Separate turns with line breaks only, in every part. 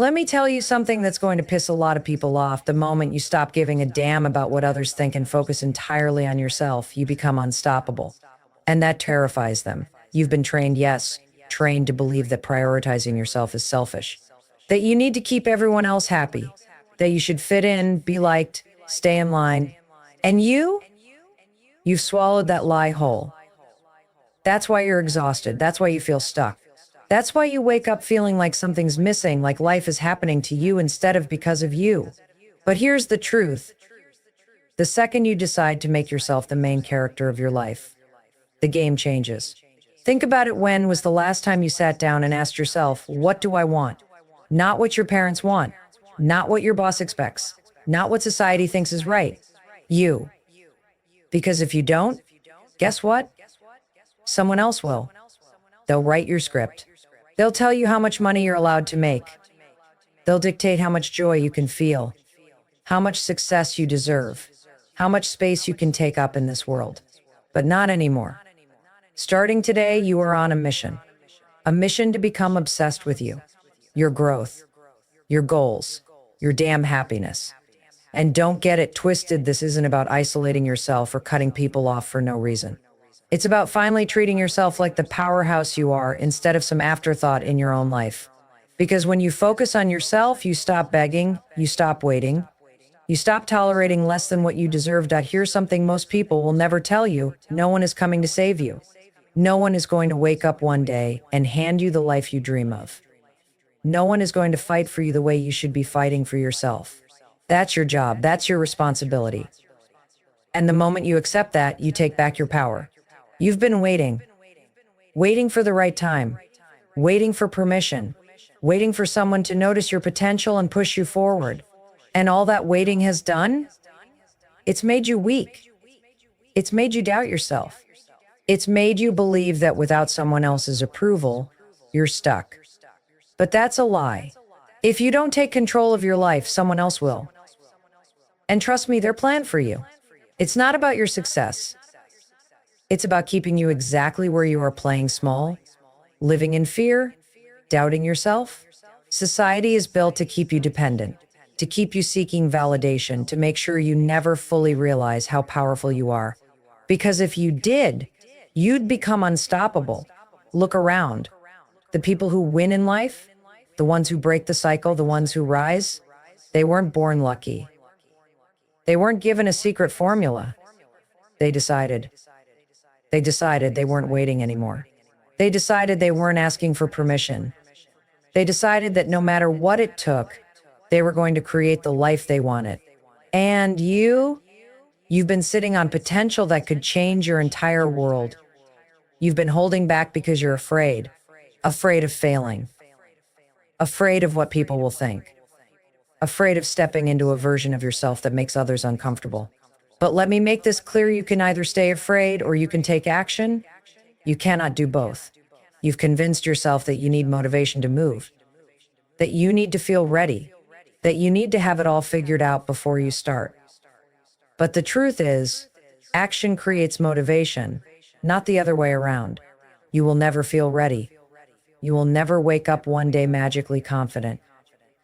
Let me tell you something that's going to piss a lot of people off. The moment you stop giving a damn about what others think and focus entirely on yourself, you become unstoppable. And that terrifies them. You've been trained, yes, trained to believe that prioritizing yourself is selfish, that you need to keep everyone else happy, that you should fit in, be liked, stay in line. And you've swallowed that lie whole. That's why you're exhausted. That's why you feel stuck. That's why you wake up feeling like something's missing, like life is happening to you instead of because of you. But here's the truth. The second you decide to make yourself the main character of your life, the game changes. Think about it. When was the last time you sat down and asked yourself, what do I want? Not what your parents want, not what your boss expects, not what society thinks is right. You. Because if you don't, guess what? Someone else will. They'll write your script. They'll tell you how much money you're allowed to make. They'll dictate how much joy you can feel, how much success you deserve, how much space you can take up in this world. But not anymore. Starting today, you are on a mission to become obsessed with you, your growth, your goals, your damn happiness. And don't get it twisted, this isn't about isolating yourself or cutting people off for no reason. It's about finally treating yourself like the powerhouse you are instead of some afterthought in your own life. Because when you focus on yourself, you stop begging, you stop waiting, you stop tolerating less than what you deserve. Here's something most people will never tell you. No one is coming to save you. No one is going to wake up one day and hand you the life you dream of. No one is going to fight for you the way you should be fighting for yourself. That's your job. That's your responsibility. And the moment you accept that, you take back your power. You've been waiting for the right time, waiting for permission, waiting for someone to notice your potential and push you forward. And all that waiting has done? It's made you weak. It's made you doubt yourself. It's made you believe that without someone else's approval, you're stuck. But that's a lie. If you don't take control of your life, someone else will. And trust me, they're planned for you. It's not about your success. It's about keeping you exactly where you are, playing small, living in fear, doubting yourself. Society is built to keep you dependent, to keep you seeking validation, to make sure you never fully realize how powerful you are. Because if you did, you'd become unstoppable. Look around. The people who win in life, the ones who break the cycle, the ones who rise, they weren't born lucky. They weren't given a secret formula. They decided they weren't waiting anymore. They decided they weren't asking for permission. They decided that no matter what it took, they were going to create the life they wanted. And you've been sitting on potential that could change your entire world. You've been holding back because you're afraid of failing, afraid of what people will think, afraid of stepping into a version of yourself that makes others uncomfortable. But let me make this clear, you can either stay afraid or you can take action. You cannot do both. You've convinced yourself that you need motivation to move, that you need to feel ready, that you need to have it all figured out before you start. But the truth is, action creates motivation, not the other way around. You will never feel ready. You will never wake up one day magically confident.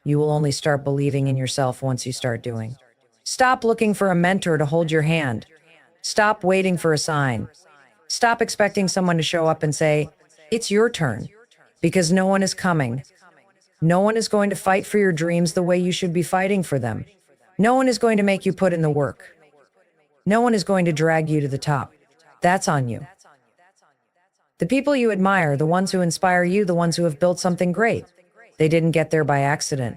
You will only start believing in yourself once you start doing. Stop looking for a mentor to hold your hand. Stop waiting for a sign. Stop expecting someone to show up and say, it's your turn, because no one is coming. No one is going to fight for your dreams the way you should be fighting for them. No one is going to make you put in the work. No one is going to drag you to the top. That's on you. The people you admire, the ones who inspire you, the ones who have built something great, they didn't get there by accident.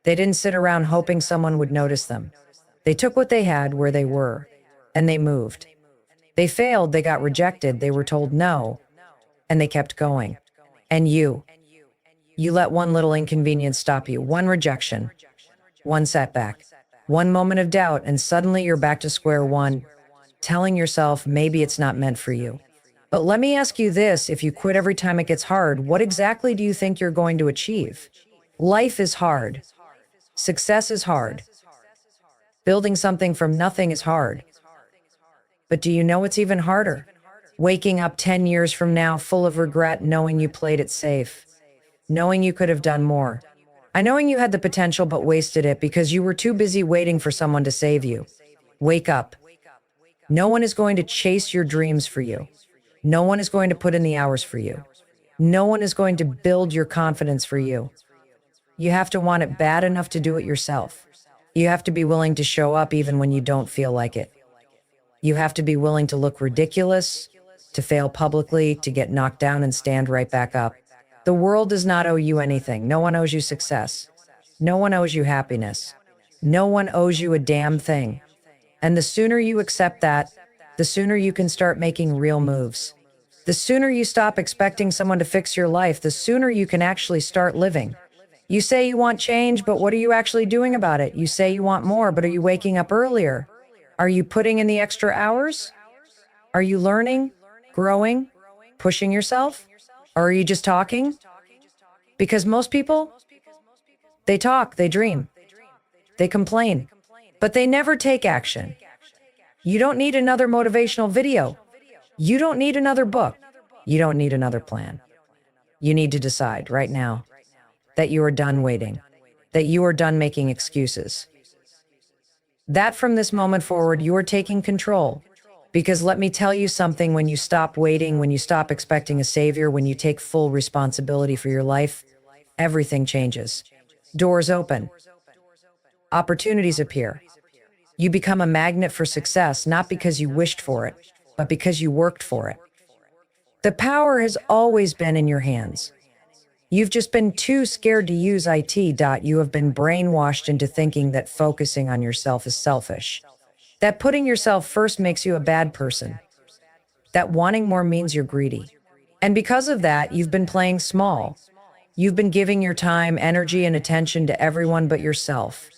They didn't sit around hoping someone would notice them. They took what they had where they were, and they moved. They failed, they got rejected, they were told no, and they kept going. And you let one little inconvenience stop you, one rejection, one setback, one moment of doubt, and suddenly you're back to square one, telling yourself maybe it's not meant for you. But let me ask you this, if you quit every time it gets hard, what exactly do you think you're going to achieve? Life is hard. Success is hard. Building something from nothing is hard. But do you know what's even harder? Waking up 10 years from now full of regret knowing you played it safe. knowing you could have done more. Knowing you had the potential but wasted it because you were too busy waiting for someone to save you. Wake up. No one is going to chase your dreams for you. No one is going to put in the hours for you. No one is going to build your confidence for you. You have to want it bad enough to do it yourself. You have to be willing to show up even when you don't feel like it. You have to be willing to look ridiculous, to fail publicly, to get knocked down and stand right back up. The world does not owe you anything. No one owes you success. No one owes you happiness. No one owes you a damn thing. And the sooner you accept that, the sooner you can start making real moves. The sooner you stop expecting someone to fix your life, the sooner you can actually start living. You say you want change, but what are you actually doing about it? You say you want more, but are you waking up earlier? Are you putting in the extra hours? Are you learning, growing, pushing yourself? Or are you just talking? Because most people, they talk, they dream, they complain, but they never take action. You don't need another motivational video. You don't need another book. You don't need another plan. You need to decide right now that you are done waiting, that you are done making excuses. That from this moment forward, you are taking control. Because let me tell you something, when you stop waiting, when you stop expecting a savior, when you take full responsibility for your life, everything changes. Doors open. Opportunities appear. You become a magnet for success, not because you wished for it, but because you worked for it. The power has always been in your hands. You've just been too scared to use it. You have been brainwashed into thinking that focusing on yourself is selfish, that putting yourself first makes you a bad person, that wanting more means you're greedy. And because of that, you've been playing small. You've been giving your time, energy, and attention to everyone but yourself.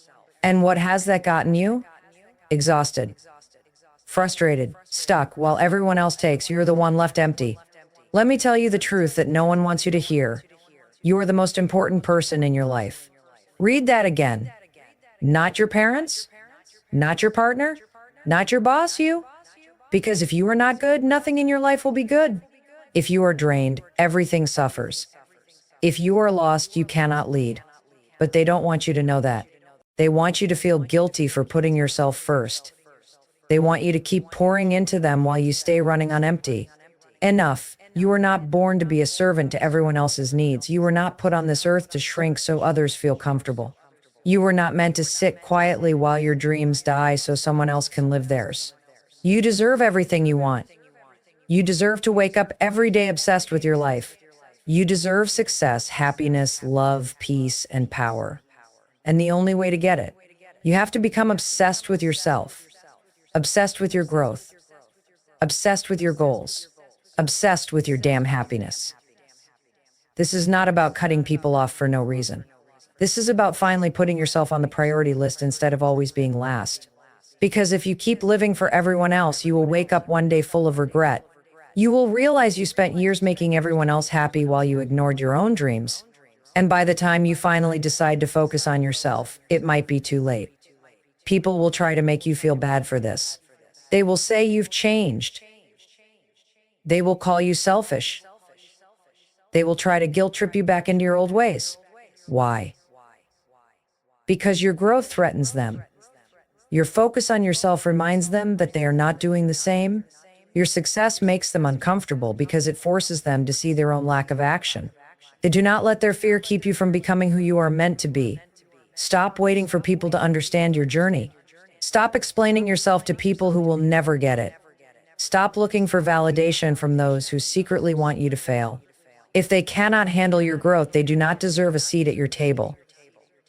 And what has that gotten you? Exhausted, frustrated, stuck, while everyone else takes, you're the one left empty. Let me tell you the truth that no one wants you to hear. You are the most important person in your life. Read that again. Not your parents, not your partner, not your boss, you. Because if you are not good, nothing in your life will be good. If you are drained, everything suffers. If you are lost, you cannot lead. But they don't want you to know that. They want you to feel guilty for putting yourself first. They want you to keep pouring into them while you stay running on empty. Enough. You were not born to be a servant to everyone else's needs. You were not put on this earth to shrink so others feel comfortable. You were not meant to sit quietly while your dreams die so someone else can live theirs. You deserve everything you want. You deserve to wake up every day obsessed with your life. You deserve success, happiness, love, peace, and power. And the only way to get it, you have to become obsessed with yourself, obsessed with your growth, obsessed with your goals, obsessed with your damn happiness. This is not about cutting people off for no reason. This is about finally putting yourself on the priority list instead of always being last. Because if you keep living for everyone else, you will wake up one day full of regret. You will realize you spent years making everyone else happy while you ignored your own dreams. And by the time you finally decide to focus on yourself, it might be too late. People will try to make you feel bad for this. They will say you've changed. They will call you selfish. They will try to guilt trip you back into your old ways. Why? Because your growth threatens them. Your focus on yourself reminds them that they are not doing the same. Your success makes them uncomfortable because it forces them to see their own lack of action. They do not let their fear keep you from becoming who you are meant to be. Stop waiting for people to understand your journey. Stop explaining yourself to people who will never get it. Stop looking for validation from those who secretly want you to fail. If they cannot handle your growth, they do not deserve a seat at your table.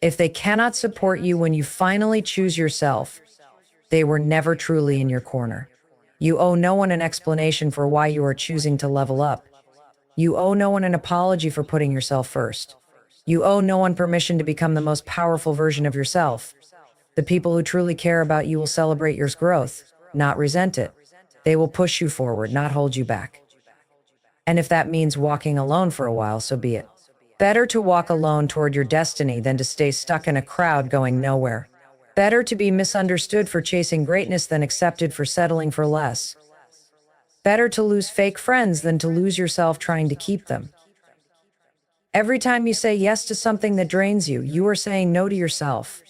If they cannot support you when you finally choose yourself, they were never truly in your corner. You owe no one an explanation for why you are choosing to level up. You owe no one an apology for putting yourself first. You owe no one permission to become the most powerful version of yourself. The people who truly care about you will celebrate your growth, not resent it. They will push you forward, not hold you back. And if that means walking alone for a while, so be it. Better to walk alone toward your destiny than to stay stuck in a crowd going nowhere. Better to be misunderstood for chasing greatness than accepted for settling for less. Better to lose fake friends than to lose yourself trying to keep them. Every time you say yes to something that drains you, you are saying no to yourself.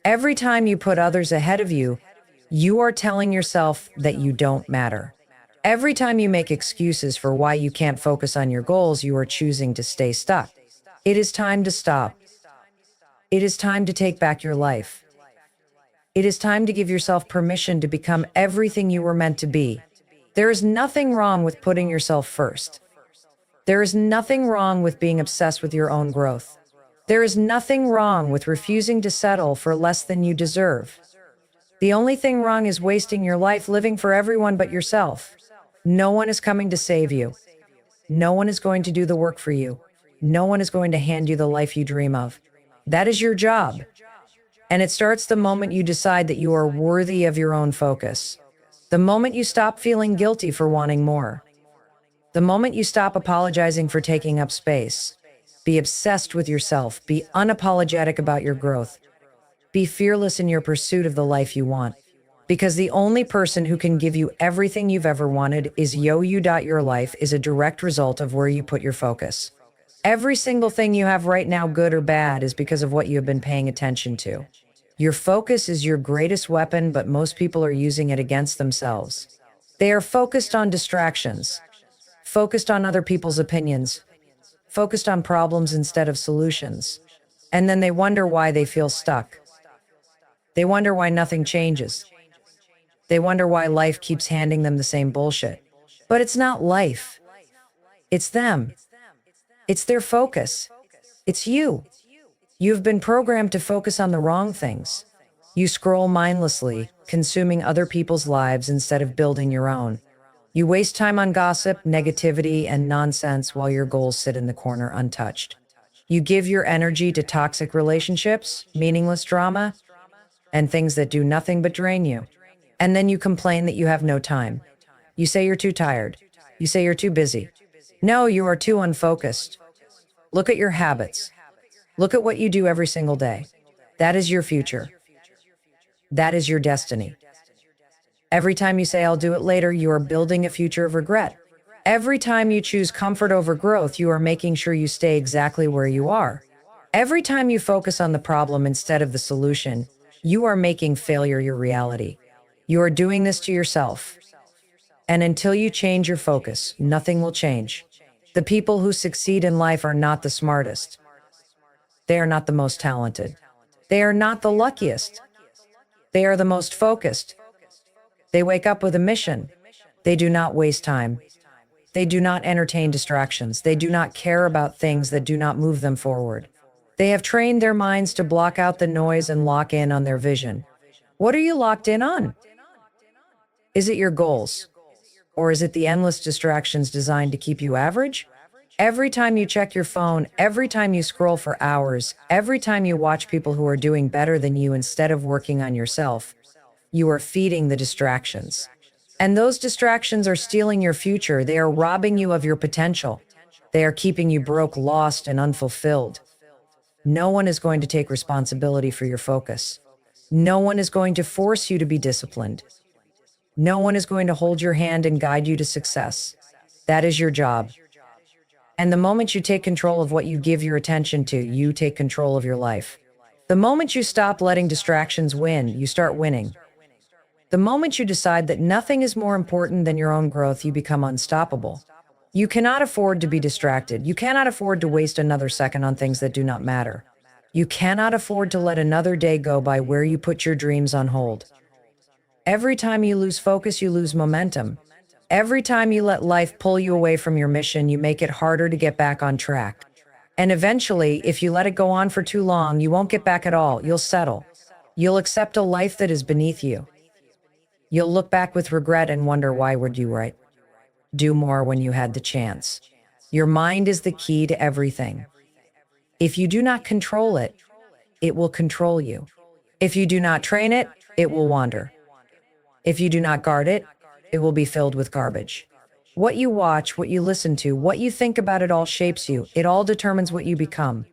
Every time you put others ahead of you, you are telling yourself that you don't matter. Every time you make excuses for why you can't focus on your goals, you are choosing to stay stuck. It is time to stop. It is time to take back your life. It is time to give yourself permission to become everything you were meant to be. There is nothing wrong with putting yourself first. There is nothing wrong with being obsessed with your own growth. There is nothing wrong with refusing to settle for less than you deserve. The only thing wrong is wasting your life living for everyone but yourself. No one is coming to save you. No one is going to do the work for you. No one is going to hand you the life you dream of. That is your job. And it starts the moment you decide that you are worthy of your own focus. The moment you stop feeling guilty for wanting more. The moment you stop apologizing for taking up space. Be obsessed with yourself. Be unapologetic about your growth. Be fearless in your pursuit of the life you want. Because the only person who can give you everything you've ever wanted is you. Your life is a direct result of where you put your focus. Every single thing you have right now, good or bad, is because of what you have been paying attention to. Your focus is your greatest weapon, but most people are using it against themselves. They are focused on distractions, focused on other people's opinions, focused on problems instead of solutions. And then they wonder why they feel stuck. They wonder why nothing changes. They wonder why life keeps handing them the same bullshit. But it's not life. It's them. It's their focus. It's you. You've been programmed to focus on the wrong things. You scroll mindlessly, consuming other people's lives instead of building your own. You waste time on gossip, negativity, and nonsense while your goals sit in the corner untouched. You give your energy to toxic relationships, meaningless drama, and things that do nothing but drain you. And then you complain that you have no time. You say you're too tired. You say you're too busy. No, you are too unfocused. Look at your habits. Look at what you do every single day. That is your future. That is your destiny. Every time you say, I'll do it later, you are building a future of regret. Every time you choose comfort over growth, you are making sure you stay exactly where you are. Every time you focus on the problem instead of the solution, you are making failure your reality. You are doing this to yourself. And until you change your focus, nothing will change. The people who succeed in life are not the smartest. They are not the most talented. They are not the luckiest. They are the most focused. They wake up with a mission. They do not waste time. They do not entertain distractions. They do not care about things that do not move them forward. They have trained their minds to block out the noise and lock in on their vision. What are you locked in on? Is it your goals? Or is it the endless distractions designed to keep you average? Every time you check your phone, every time you scroll for hours, every time you watch people who are doing better than you instead of working on yourself, you are feeding the distractions. And those distractions are stealing your future. They are robbing you of your potential. They are keeping you broke, lost, and unfulfilled. No one is going to take responsibility for your focus. No one is going to force you to be disciplined. No one is going to hold your hand and guide you to success. That is your job. And the moment you take control of what you give your attention to, you take control of your life. The moment you stop letting distractions win, you start winning. The moment you decide that nothing is more important than your own growth, you become unstoppable. You cannot afford to be distracted. You cannot afford to waste another second on things that do not matter. You cannot afford to let another day go by where you put your dreams on hold. Every time you lose focus, you lose momentum. Every time you let life pull you away from your mission, you make it harder to get back on track. And eventually, if you let it go on for too long, you won't get back at all. You'll settle. You'll accept a life that is beneath you. You'll look back with regret and wonder, why would you do more when you had the chance? Your mind is the key to everything. If you do not control it, it will control you. If you do not train it, it will wander. If you do not guard it, it will be filled with garbage. What you watch, what you listen to, what you think about, it all shapes you. It all determines what you become.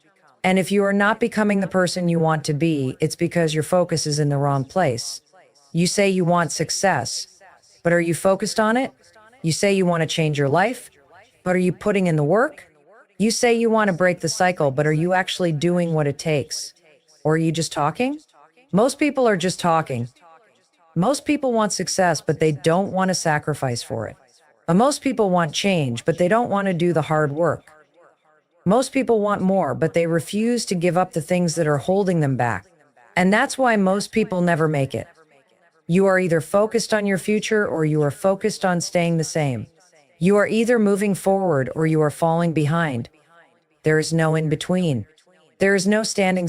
And if you are not becoming the person you want to be, it's because your focus is in the wrong place. You say you want success, but are you focused on it? You say you want to change your life, but are you putting in the work? You say you want to break the cycle, but are you actually doing what it takes? Or are you just talking? Most people are just talking. Most people want success, but they don't want to sacrifice for it. Most people want change, but they don't want to do the hard work. Most people want more, but they refuse to give up the things that are holding them back. And that's why most people never make it. You are either focused on your future or you are focused on staying the same. You are either moving forward or you are falling behind. There is no in between. There is no standing